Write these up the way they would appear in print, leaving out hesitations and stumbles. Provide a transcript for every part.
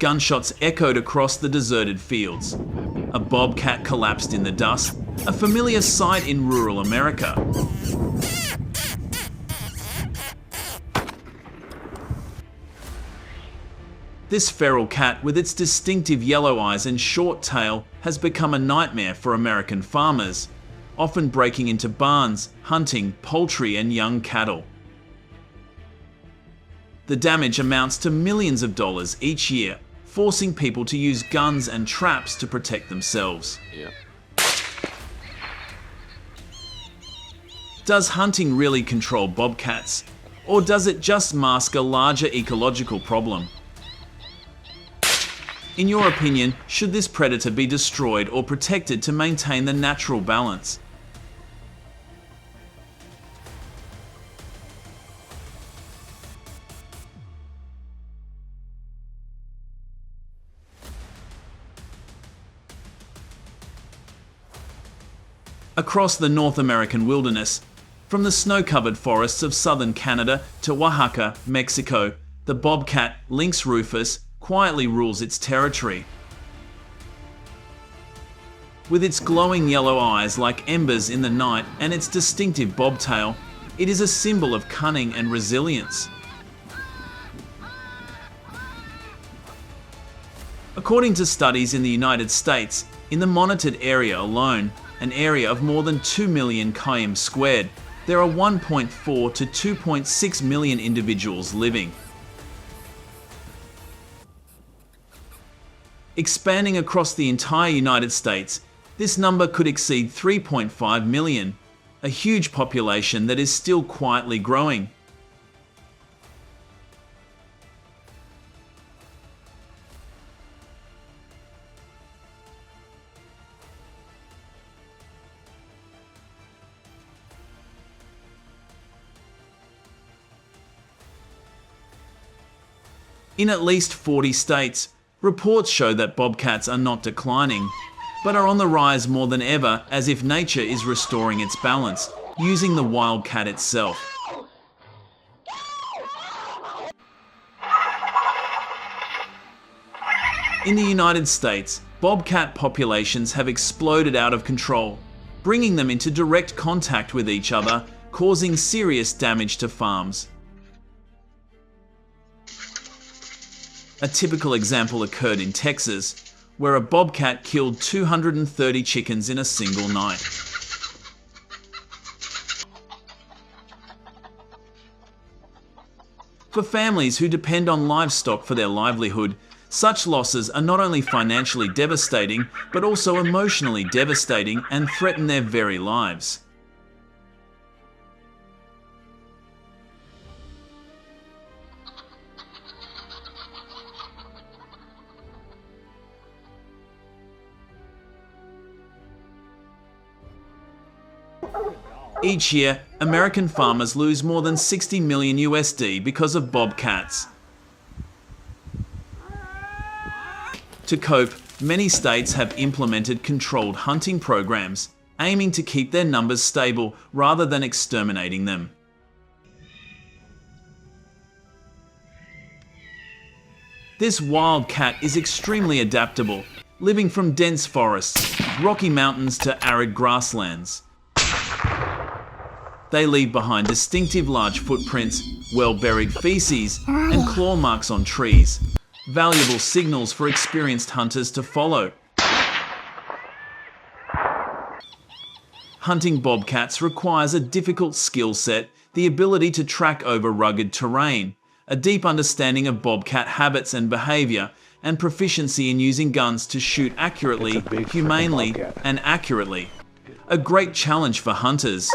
gunshots echoed across the deserted fields. A bobcat collapsed in the dust, a familiar sight in rural America. This feral cat, with its distinctive yellow eyes and short tail, has become a nightmare for American farmers, often breaking into barns, hunting poultry and young cattle. The damage amounts to millions of dollars each year, forcing people to use guns and traps to protect themselves. Yeah. Does hunting really control bobcats, or does it just mask a larger ecological problem? In your opinion, should this predator be destroyed or protected to maintain the natural balance? Across the North American wilderness, from the snow-covered forests of southern Canada to Oaxaca, Mexico, the bobcat, Lynx rufus, quietly rules its territory. With its glowing yellow eyes like embers in the night and its distinctive bobtail, it is a symbol of cunning and resilience. According to studies in the United States, in the monitored area alone, an area of more than 2 million km squared, there are 1.4 to 2.6 million individuals living. Expanding across the entire United States, this number could exceed 3.5 million, a huge population that is still quietly growing. In at least 40 states, reports show that bobcats are not declining, but are on the rise more than ever, as if nature is restoring its balance, using the wildcat itself. In the United States, bobcat populations have exploded out of control, bringing them into direct contact with each other, causing serious damage to farms. A typical example occurred in Texas, where a bobcat killed 230 chickens in a single night. For families who depend on livestock for their livelihood, such losses are not only financially devastating, but also emotionally devastating and threaten their very lives. Each year, American farmers lose more than 60 million USD because of bobcats. To cope, many states have implemented controlled hunting programs, aiming to keep their numbers stable rather than exterminating them. This wildcat is extremely adaptable, living from dense forests, rocky mountains to arid grasslands. They leave behind distinctive large footprints, well-buried feces, and claw marks on trees, valuable signals for experienced hunters to follow. Hunting bobcats requires a difficult skill set, the ability to track over rugged terrain, a deep understanding of bobcat habits and behavior, and proficiency in using guns to shoot accurately, humanely, and accurately. A great challenge for hunters.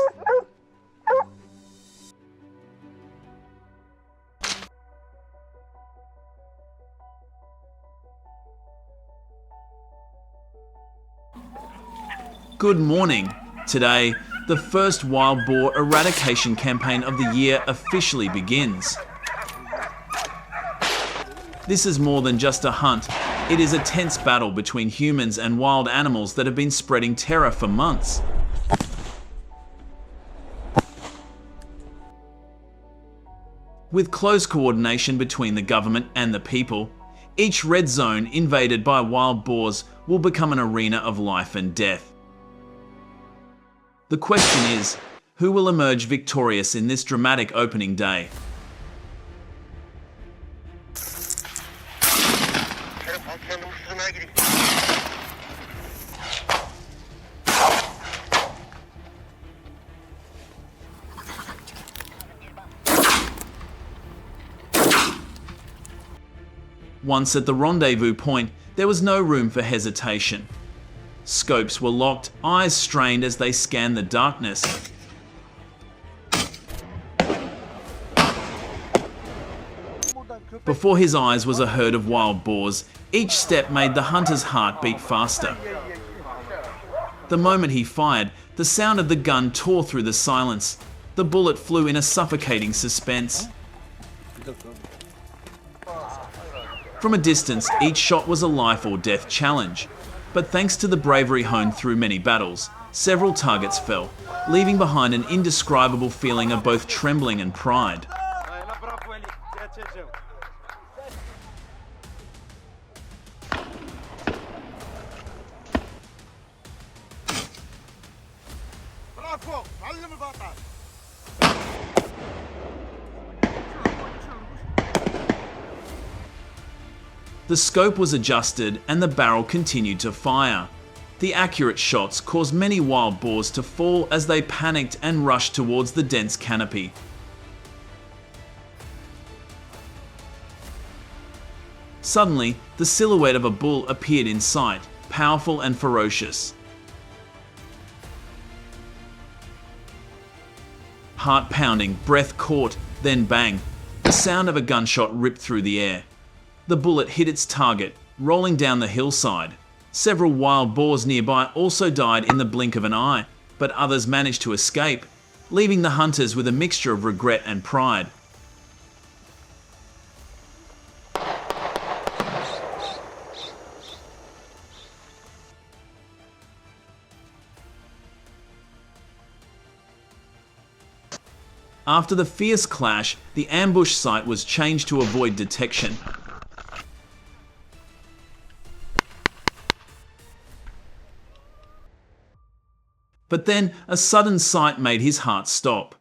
Good morning. Today, the first wild boar eradication campaign of the year officially begins. This is more than just a hunt. It is a tense battle between humans and wild animals that have been spreading terror for months. With close coordination between the government and the people, Each red zone invaded by wild boars will become an arena of life and death. The question is, who will emerge victorious in this dramatic opening day? Once at the rendezvous point, there was no room for hesitation. Scopes were locked, eyes strained as they scanned the darkness. Before his eyes was a herd of wild boars. Each step made the hunter's heart beat faster. The moment he fired, the sound of the gun tore through the silence. The bullet flew in a suffocating suspense. From a distance, each shot was a life or death challenge. But thanks to the bravery honed through many battles, several targets fell, leaving behind an indescribable feeling of both trembling and pride. The scope was adjusted and the barrel continued to fire. The accurate shots caused many wild boars to fall as they panicked and rushed towards the dense canopy. Suddenly, the silhouette of a bull appeared in sight, powerful and ferocious. Heart pounding, breath caught, then bang. The sound of a gunshot ripped through the air. The bullet hit its target, rolling down the hillside. Several wild boars nearby also died in the blink of an eye, but others managed to escape, leaving the hunters with a mixture of regret and pride. After the fierce clash, the ambush site was changed to avoid detection. But then a sudden sight made his heart stop.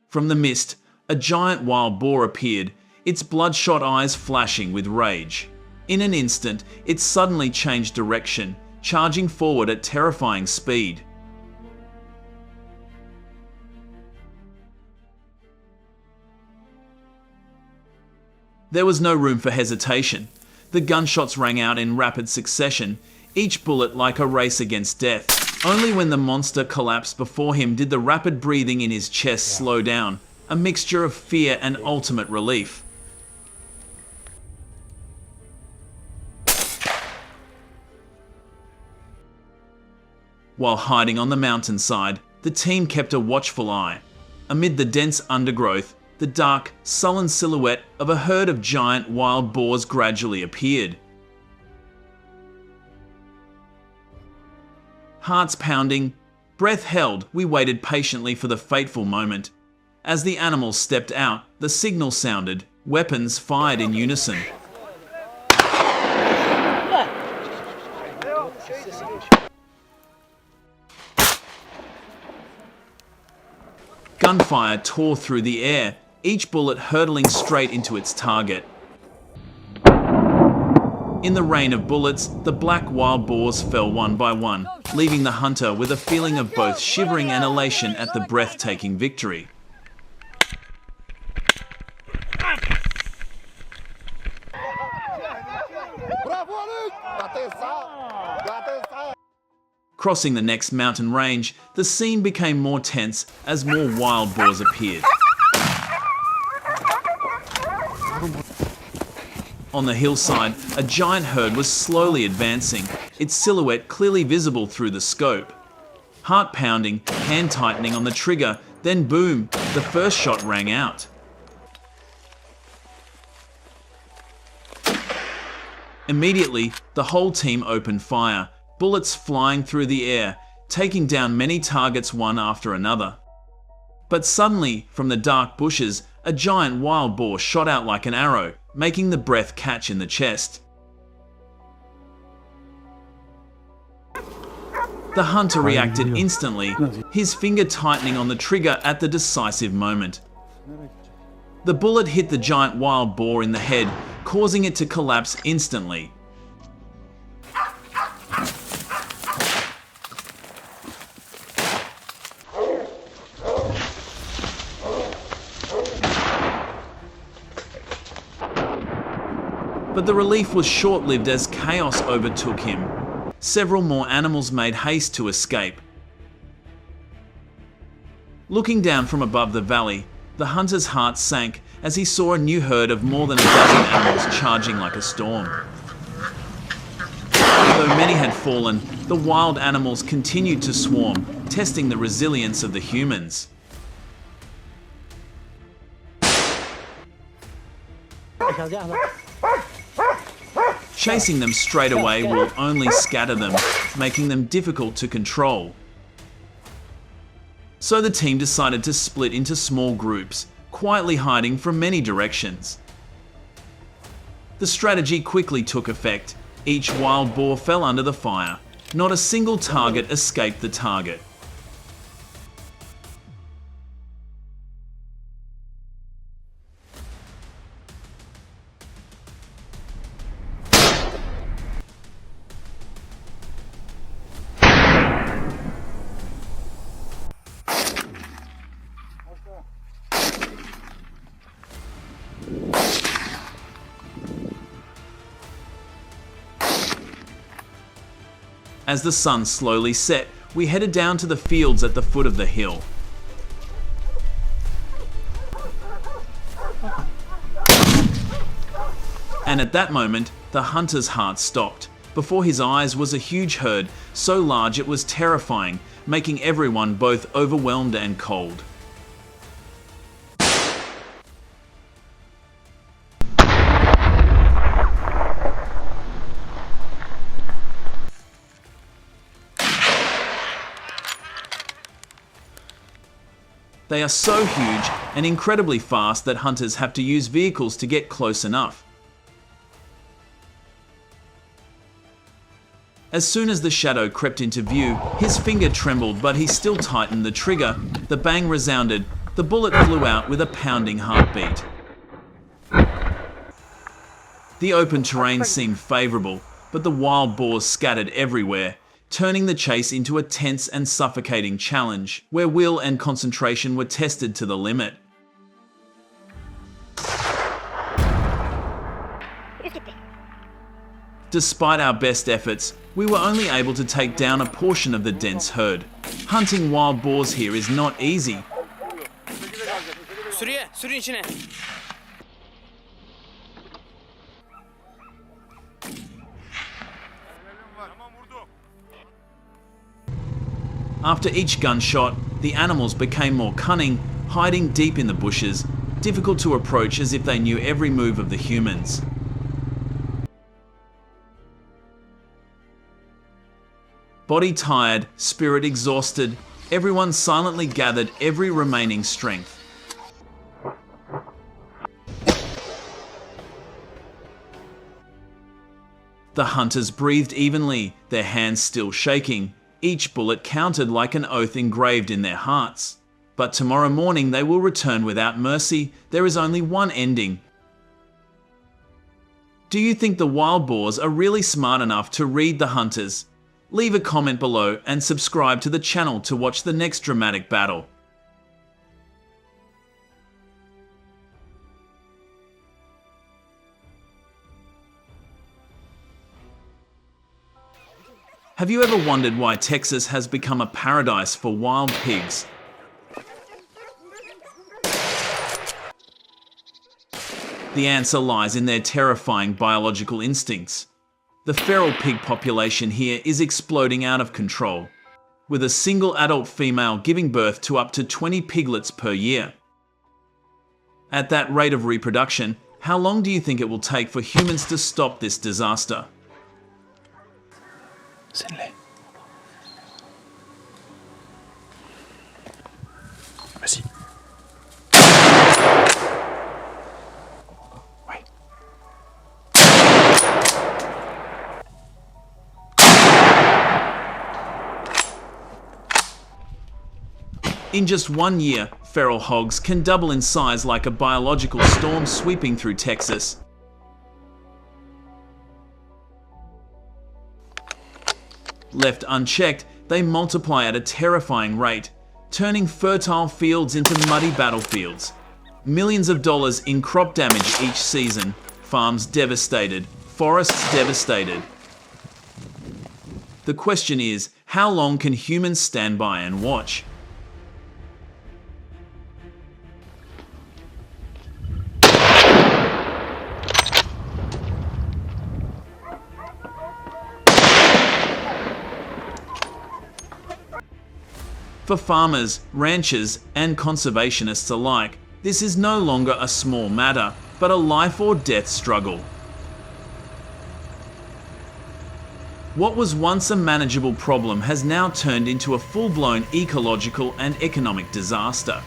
From the mist, a giant wild boar appeared, its bloodshot eyes flashing with rage. In an instant, it suddenly changed direction, charging forward at terrifying speed. There was no room for hesitation. The gunshots rang out in rapid succession, each bullet like a race against death. Only when the monster collapsed before him did the rapid breathing in his chest slow down, a mixture of fear and ultimate relief. While hiding on the mountainside, the team kept a watchful eye. Amid the dense undergrowth, the dark, sullen silhouette of a herd of giant wild boars gradually appeared. Hearts pounding, breath held, we waited patiently for the fateful moment. As the animals stepped out, the signal sounded, weapons fired in unison. Gunfire tore through the air, each bullet hurtling straight into its target. In the rain of bullets, the black wild boars fell one by one, leaving the hunter with a feeling of both shivering and elation at the breathtaking victory. Crossing the next mountain range, the scene became more tense as more wild boars appeared. On the hillside, a giant herd was slowly advancing, its silhouette clearly visible through the scope. Heart pounding, hand tightening on the trigger, then boom, the first shot rang out. Immediately, the whole team opened fire, bullets flying through the air, taking down many targets one after another. But suddenly, from the dark bushes, a giant wild boar shot out like an arrow, making the breath catch in the chest. The hunter reacted instantly, his finger tightening on the trigger at the decisive moment. The bullet hit the giant wild boar in the head, causing it to collapse instantly. But the relief was short-lived as chaos overtook him. Several more animals made haste to escape. Looking down from above the valley, the hunter's heart sank as he saw a new herd of more than a dozen animals charging like a storm. Though many had fallen, the wild animals continued to swarm, testing the resilience of the humans. Chasing them straight away will only scatter them, making them difficult to control. So the team decided to split into small groups, quietly hiding from many directions. The strategy quickly took effect. Each wild boar fell under the fire. Not a single target escaped the target. As the sun slowly set, we headed down to the fields at the foot of the hill. And at that moment, the hunter's heart stopped. Before his eyes was a huge herd, so large it was terrifying, making everyone both overwhelmed and cold. They are so huge and incredibly fast that hunters have to use vehicles to get close enough. As soon as the shadow crept into view, his finger trembled, but he still tightened the trigger. The bang resounded. The bullet flew out with a pounding heartbeat. The open terrain seemed favorable, but the wild boars scattered everywhere, turning the chase into a tense and suffocating challenge, where will and concentration were tested to the limit. Despite our best efforts, we were only able to take down a portion of the dense herd. Hunting wild boars here is not easy. After each gunshot, the animals became more cunning, hiding deep in the bushes, difficult to approach as if they knew every move of the humans. Body tired, spirit exhausted, everyone silently gathered every remaining strength. The hunters breathed evenly, their hands still shaking. Each bullet counted like an oath engraved in their hearts. But tomorrow morning they will return without mercy. There is only one ending. Do you think the wild boars are really smart enough to read the hunters? Leave a comment below and subscribe to the channel to watch the next dramatic battle. Have you ever wondered why Texas has become a paradise for wild pigs? The answer lies in their terrifying biological instincts. The feral pig population here is exploding out of control, with a single adult female giving birth to up to 20 piglets per year. At that rate of reproduction, how long do you think it will take for humans to stop this disaster? Vas-y. Ouais. In just 1 year, feral hogs can double in size like a biological storm sweeping through Texas. Left unchecked, they multiply at a terrifying rate, turning fertile fields into muddy battlefields. Millions of dollars in crop damage each season, farms devastated, forests devastated. The question is, how long can humans stand by and watch? For farmers, ranchers, and conservationists alike, this is no longer a small matter, but a life or death struggle. What was once a manageable problem has now turned into a full-blown ecological and economic disaster.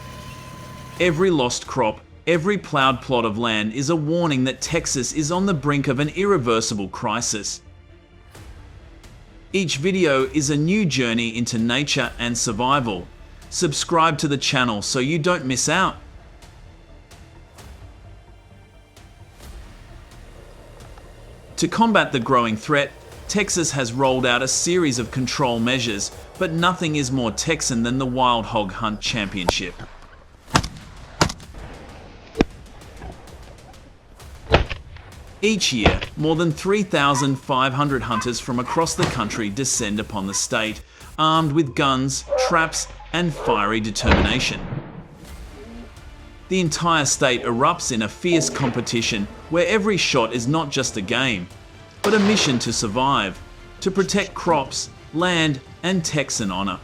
Every lost crop, every plowed plot of land is a warning that Texas is on the brink of an irreversible crisis. Each video is a new journey into nature and survival. Subscribe to the channel so you don't miss out. To combat the growing threat, Texas has rolled out a series of control measures, but nothing is more Texan than the Wild Hog Hunt Championship. Each year, more than 3,500 hunters from across the country descend upon the state, armed with guns, traps, and fiery determination. The entire state erupts in a fierce competition where every shot is not just a game, but a mission to survive, to protect crops, land, and Texan honor.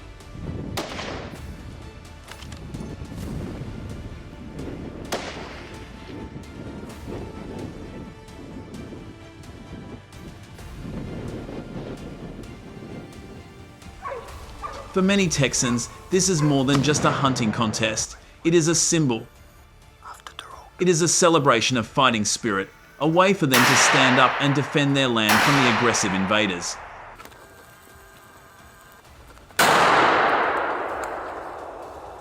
For many Texans, this is more than just a hunting contest. It is a symbol. It is a celebration of fighting spirit, a way for them to stand up and defend their land from the aggressive invaders.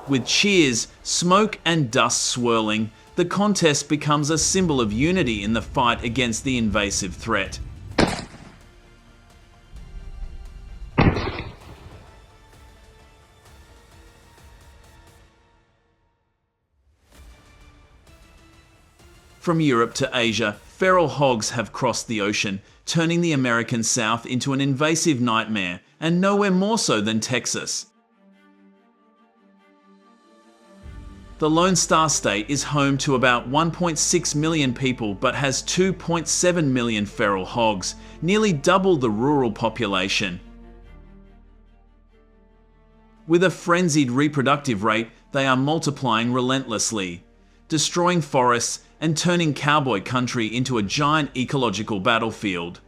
With cheers, smoke, and dust swirling, the contest becomes a symbol of unity in the fight against the invasive threat. From Europe to Asia, feral hogs have crossed the ocean, turning the American South into an invasive nightmare, and nowhere more so than Texas. The Lone Star State is home to about 1.6 million people but has 2.7 million feral hogs, nearly double the rural population. With a frenzied reproductive rate, they are multiplying relentlessly, destroying forests and turning cowboy country into a giant ecological battlefield.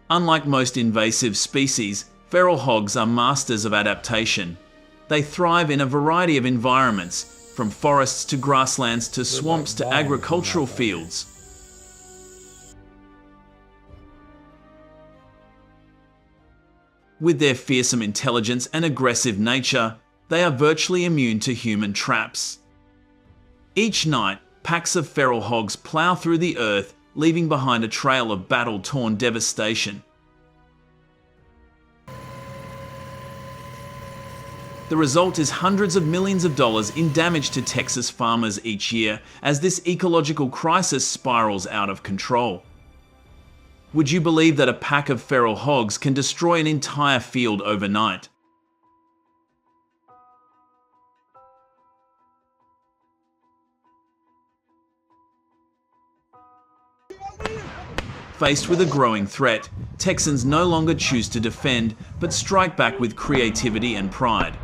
Unlike most invasive species, feral hogs are masters of adaptation. They thrive in a variety of environments, from forests to grasslands to swamps to agricultural fields. With their fearsome intelligence and aggressive nature, they are virtually immune to human traps. Each night, packs of feral hogs plow through the earth, leaving behind a trail of battle-torn devastation. The result is hundreds of millions of dollars in damage to Texas farmers each year as this ecological crisis spirals out of control. Would you believe that a pack of feral hogs can destroy an entire field overnight? Faced with a growing threat, Texans no longer choose to defend, but strike back with creativity and pride.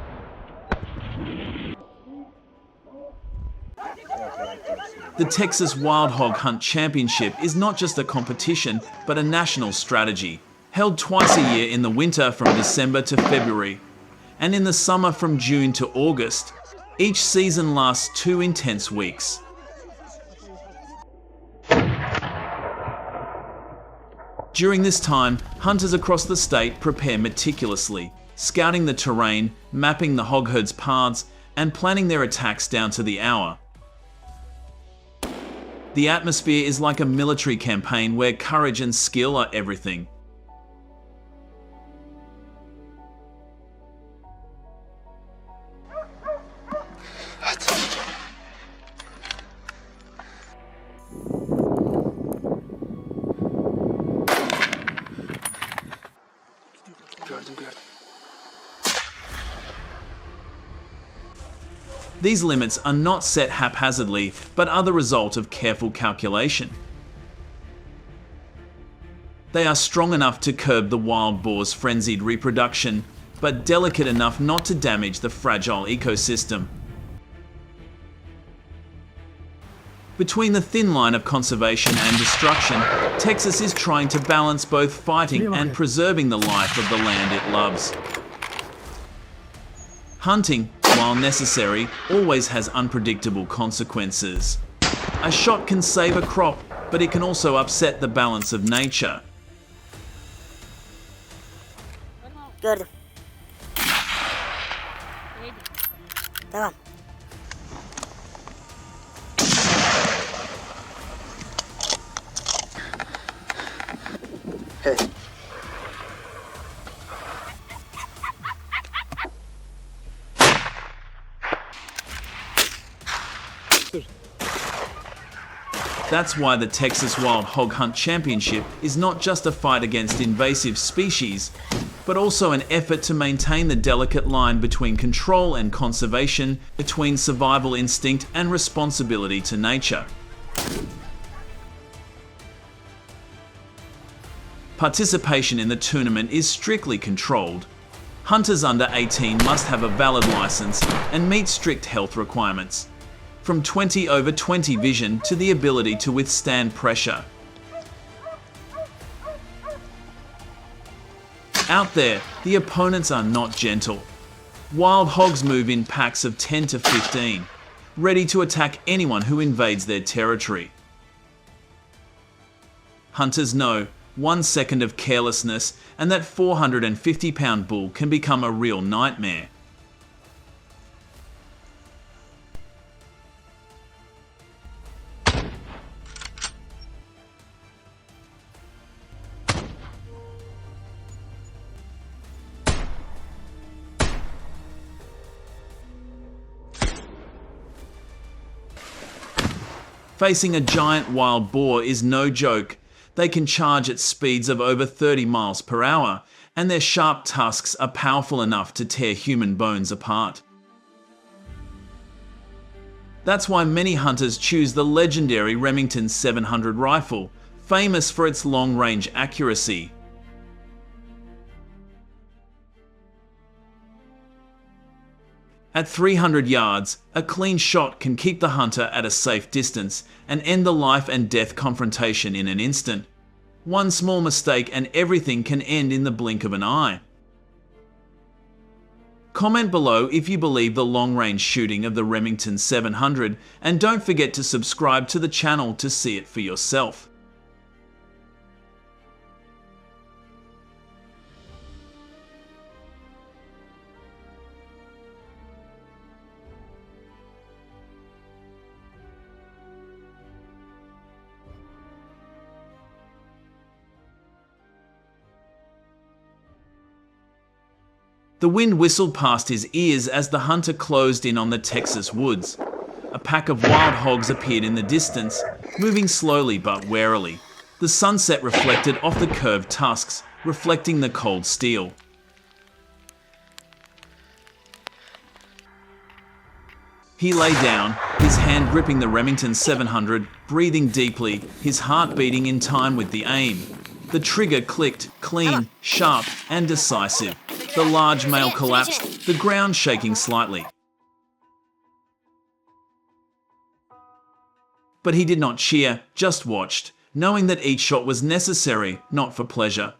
The Texas Wild Hog Hunt Championship is not just a competition, but a national strategy, held twice a year in the winter from December to February, and in the summer from June to August. Each season lasts 2 intense weeks. During this time, hunters across the state prepare meticulously, scouting the terrain, mapping the hog herd's paths, and planning their attacks down to the hour. The atmosphere is like a military campaign where courage and skill are everything. These limits are not set haphazardly, but are the result of careful calculation. They are strong enough to curb the wild boar's frenzied reproduction, but delicate enough not to damage the fragile ecosystem. Between the thin line of conservation and destruction, Texas is trying to balance both fighting and preserving the life of the land it loves. Hunting, while necessary, always has unpredictable consequences. A shot can save a crop, but it can also upset the balance of nature. Gördüm. Tamam. Hey. That's why the Texas Wild Hog Hunt Championship is not just a fight against invasive species, but also an effort to maintain the delicate line between control and conservation, between survival instinct and responsibility to nature. Participation in the tournament is strictly controlled. Hunters under 18 must have a valid license and meet strict health requirements, from 20/20 vision to the ability to withstand pressure. Out there, the opponents are not gentle. Wild hogs move in packs of 10 to 15, ready to attack anyone who invades their territory. Hunters know 1 second of carelessness and that 450-pound bull can become a real nightmare. Facing a giant wild boar is no joke. They can charge at speeds of over 30 miles per hour, and their sharp tusks are powerful enough to tear human bones apart. That's why many hunters choose the legendary Remington 700 rifle, famous for its long-range accuracy. At 300 yards, a clean shot can keep the hunter at a safe distance and end the life and death confrontation in an instant. One small mistake and everything can end in the blink of an eye. Comment below if you believe the long-range shooting of the Remington 700, and don't forget to subscribe to the channel to see it for yourself. The wind whistled past his ears as the hunter closed in on the Texas woods. A pack of wild hogs appeared in the distance, moving slowly but warily. The sunset reflected off the curved tusks, reflecting the cold steel. He lay down, his hand gripping the Remington 700, breathing deeply, his heart beating in time with the aim. The trigger clicked, clean, sharp, and decisive. The large male collapsed, the ground shaking slightly. But he did not cheer, just watched, knowing that each shot was necessary, not for pleasure.